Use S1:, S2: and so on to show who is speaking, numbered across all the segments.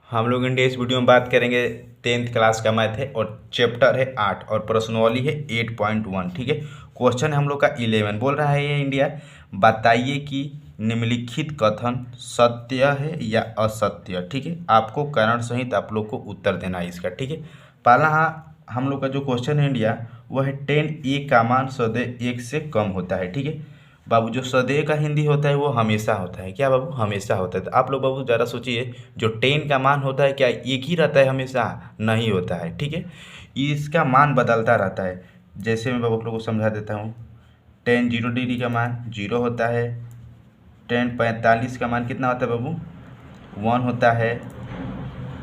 S1: हम लोग इंडिया इस वीडियो में बात करेंगे 10th क्लास का मैथ है और चैप्टर है 8 और प्रश्नावली है 8.1। ठीक है, क्वेश्चन है हम लोग का 11। बोल रहा है ये इंडिया, बताइए कि निम्नलिखित कथन सत्य है या असत्य। ठीक है, आपको कारण सहित आप लोग को उत्तर देना है इसका। ठीक है, पहला हम लोग का जो क्वेश्चन है इंडिया वह है 10a का मान सदैव 1 से कम होता है। ठीक है बाबू, जो सदैव का हिंदी होता है वो हमेशा होता है। क्या बाबू? हमेशा होता है। तो आप लोग बाबू ज़रा सोचिए, जो 10 का मान होता है क्या एक ही रहता है हमेशा? नहीं होता है। ठीक है, इसका मान बदलता रहता है। जैसे मैं बाबू आप लोग को समझा देता हूँ। 10 0 डिग्री का मान 0 होता है। 10 45 का मान कितना होता है बाबू? 1 होता है।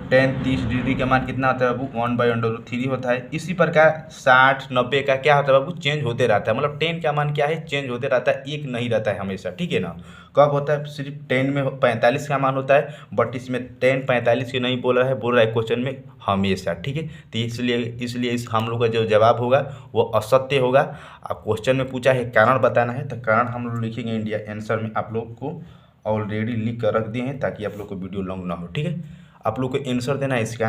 S1: 10 30 डिग्री का मान कितना होता है बाबू? 1/√3 होता है। इसी प्रकार 60 90 का क्या होता है बाबू? चेंज होते रहता है। मतलब 10 का मान क्या है? चेंज होते रहता है, एक नहीं रहता है हमेशा। ठीक है ना? कब होता है? सिर्फ 10 में 45 का मान होता है, बट इसमें 10 45 के नहीं बोल रहा है, बोल रहा है क्वेश्चन में हमेशा। ठीक है, तो इसलिए इस हम लोग का जो जवाब होगा वो असत्य होगा। अब क्वेश्चन में पूछा है कारण बताना है, तो कारण हम लोग लिखेंगे इंडिया आंसर में। आप लोग को ऑलरेडी लिख कर रख दिए हैं ताकि आप लोग को वीडियो लॉन्ग ना हो। ठीक है, आप लोग को आंसर देना है इसका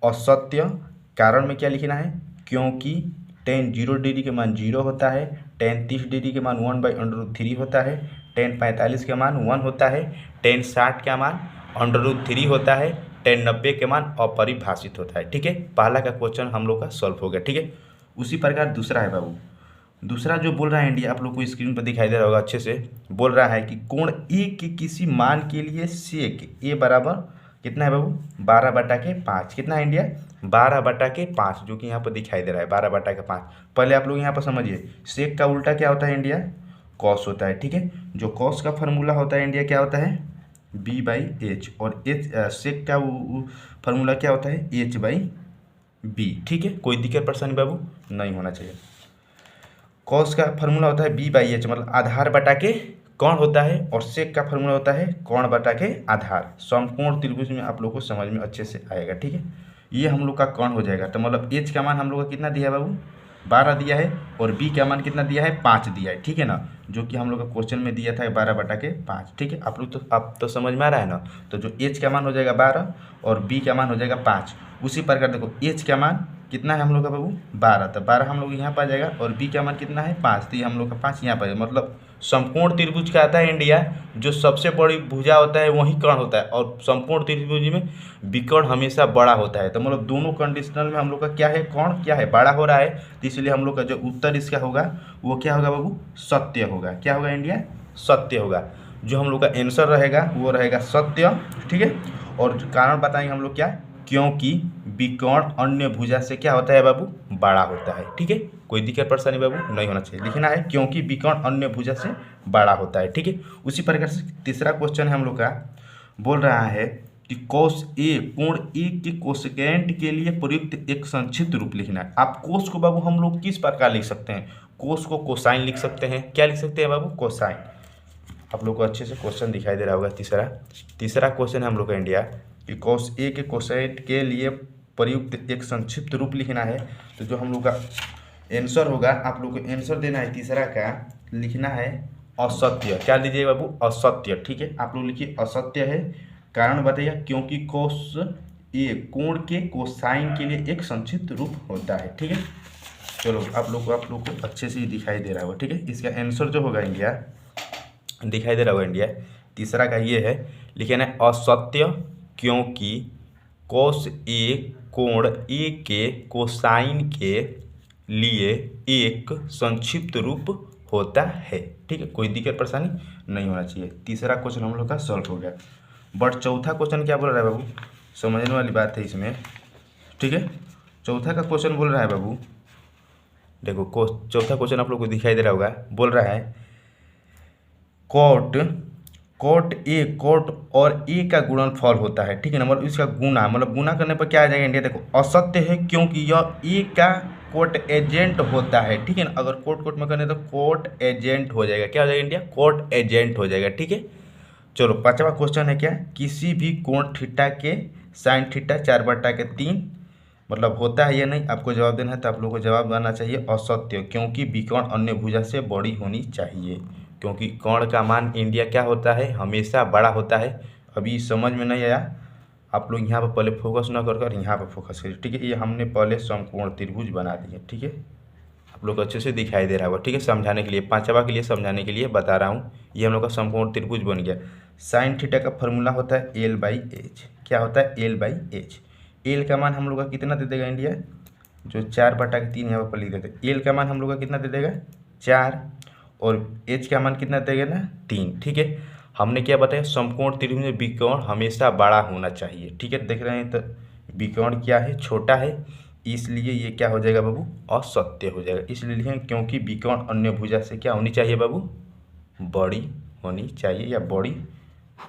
S1: असत्य। कारण में क्या लिखना है? क्योंकि 10 0 डिग्री के मान 0 होता है, 10 30 डिग्री के मान 1/√3 होता है, 10 45 के मान 1 होता है, 10 60 का मान √3 होता है, 10 90 के मान अपरिभाषित होता है। ठीक है, पहला का क्वेश्चन हम लोग का सॉल्व हो गया। ठीक है, उसी प्रकार दूसरा है बाबू। दूसरा जो बोल रहा है इंडिया, आप लोग को स्क्रीन पर दिखाई दे रहा होगा अच्छे से। बोल रहा है कि कोण ए के किसी मान के लिए सेक ए बराबर कितना है बाबू? 12/5। कितना है इंडिया? 12/5, जो कि यहाँ पर दिखाई दे रहा है 12/5। पहले आप लोग यहाँ पर समझिए, सेक का उल्टा क्या होता है इंडिया? कॉस होता है। ठीक है, जो कॉस का फार्मूला होता है इंडिया क्या होता है? B/H। और एच सेक का फार्मूला क्या होता है? H/B। ठीक है, कोई दिक्कत परेशानी बाबू नहीं होना चाहिए। कॉस का फार्मूला होता है B/H, मतलब आधार बटा के कौन होता है, और सेक का फार्मूला होता है कौन बटा के आधार। समकोण त्रिभुज में आप लोग को समझ में अच्छे से आएगा। ठीक है, ये हम लोग का कौन हो जाएगा। तो मतलब एच का मान हम लोग का कितना दिया है बाबू? 12 दिया है, और बी का मान कितना दिया है? 5 दिया है। ठीक है ना, जो कि हम लोग का क्वेश्चन में दिया था 12/5। ठीक है, आप लोग तो आप तो समझ में आ रहा है ना। तो जो एच का मान हो जाएगा 12 और बी का मान हो जाएगा 5। उसी प्रकार देखो, एच का मान कितना है हम लोग का बाबू? 12। तो 12 हम लोग यहाँ पर आ जाएगा, और बी का मान कितना है? 5। तो ये हम लोग का 5 यहाँ पर, मतलब समकोण त्रिभुज का आता है इंडिया, जो सबसे बड़ी भुजा होता है वही कर्ण होता है, और समकोण त्रिभुज में विकर्ण हमेशा बड़ा होता है। तो मतलब दोनों कंडीशनल में हम लोग का क्या है? कौन क्या है? बड़ा हो रहा है। तो इसलिए हम लोग का जो उत्तर इसका होगा वो क्या होगा बाबू? सत्य होगा। क्या होगा इंडिया? सत्य होगा। जो हम लोग का आंसर रहेगा वो रहेगा सत्य। ठीक है, और कारण बताएंगे हम लोग क्या? क्योंकि विकर्ण अन्य भुजा से क्या होता है बाबू? बड़ा होता है। ठीक है, कोई दिक्कत परेशानी बाबू नहीं होना चाहिए। लिखना है क्योंकि विकर्ण अन्य भुजा से बड़ा होता है। ठीक है, उसी प्रकार से तीसरा क्वेश्चन है हम लोग का। बोल रहा है कि कोस ए कोण ए के कोसेकेंट के लिए प्रयुक्त एक संक्षिप्त रूप लिखना है। आप कोस को बाबू हम लोग किस प्रकार लिख सकते हैं? कोस को कोसाइन लिख सकते हैं। क्या लिख सकते हैं बाबू? कोसाइन। आप लोग को अच्छे से क्वेश्चन दिखाई दे रहा होगा। तीसरा क्वेश्चन है हम लोग का इंडिया कि कॉस ए के कोसेट के लिए प्रयुक्त एक संक्षिप्त रूप लिखना है। तो जो हम लोग का आंसर होगा, आप लोग को आंसर देना है तीसरा का, लिखना है असत्य। क्या दीजिए बाबू? असत्य। ठीक है, आप लोग लिखिए असत्य है। कारण बताइए, क्योंकि कोस ए कोण के कोसाइन के लिए एक संक्षिप्त रूप होता है। ठीक है, चलो आप लोग को अच्छे से दिखाई दे रहा होगा। ठीक है, इसका आंसर जो होगा इंडिया दिखाई दे रहा होगा इंडिया, तीसरा का ये है, लिखना है असत्य क्योंकि कोस ए कोण ए के कोसाइन के लिए एक संक्षिप्त रूप होता है। ठीक है, कोई दिक्कत परेशानी नहीं होना चाहिए। तीसरा क्वेश्चन हम लोग का सॉल्व हो गया। बट चौथा क्वेश्चन क्या बोल रहा है बाबू? समझने वाली बात है इसमें। ठीक है, चौथा का क्वेश्चन बोल रहा है बाबू, देखो चौथा क्वेश्चन आप लोग को दिखाई दे रहा होगा। बोल रहा है कोट ए कोट और ए का गुणनफल होता है। ठीक है ना, मतलब इसका गुना, मतलब गुना करने पर क्या आ जाएगा इंडिया? देखो असत्य है क्योंकि यह ए का कोट एजेंट होता है। ठीक है ना, अगर कोट में करने तो कोट एजेंट हो जाएगा। क्या हो जाएगा इंडिया? कोट एजेंट हो जाएगा। ठीक है, चलो पांचवा क्वेश्चन है क्या? किसी भी कोण थीटा के साइन थीटा 4/3 मतलब होता है या नहीं, आपको जवाब देना है। तो आप लोगों को जवाब देना चाहिए असत्य क्योंकि विकर्ण अन्य भुजा से बड़ी होनी चाहिए। क्योंकि कर्ण का मान इंडिया क्या होता है? हमेशा बड़ा होता है। अभी समझ में नहीं आया, आप लोग यहाँ पर पहले फोकस ना कर यहाँ पर फोकस करिए, ठीक है। ये हमने पहले समकोण त्रिभुज बना दिए, ठीक है। आप लोग को अच्छे से दिखाई दे रहा होगा, ठीक है। समझाने के लिए, पांचवा के लिए समझाने के लिए बता रहा हूँ। ये हम लोग का समकोण त्रिभुज बन गया। साइन थीटा का फॉर्मूला होता है L/H। क्या होता है? L/H। एल का मान हम लोग का कितना दे देगा इंडिया? जो 4/3 यहाँ पर लिख देते। एल का मान हम लोग का कितना दे देगा? 4। और एच का मान कितना देगा ना? 3, ठीक है। हमने क्या बताया? समकोण त्रिभुज में विकोण हमेशा बड़ा होना चाहिए, ठीक है। देख रहे हैं तो विकोण क्या है? छोटा है, इसलिए ये क्या हो जाएगा बाबू? असत्य हो जाएगा। इसलिए लिखें क्योंकि विकोण अन्य भुजा से क्या होनी चाहिए बाबू? बड़ी होनी चाहिए या बड़ी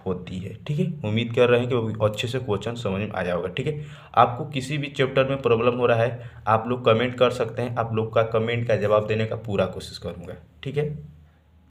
S1: होती है, ठीक है। उम्मीद कर रहे हैं कि वो अच्छे से क्वेश्चन समझ में आ जाएगा, ठीक है। आपको किसी भी चैप्टर में प्रॉब्लम हो रहा है, आप लोग कमेंट कर सकते हैं। आप लोग का कमेंट का जवाब देने का पूरा कोशिश करूँगा, ठीक है।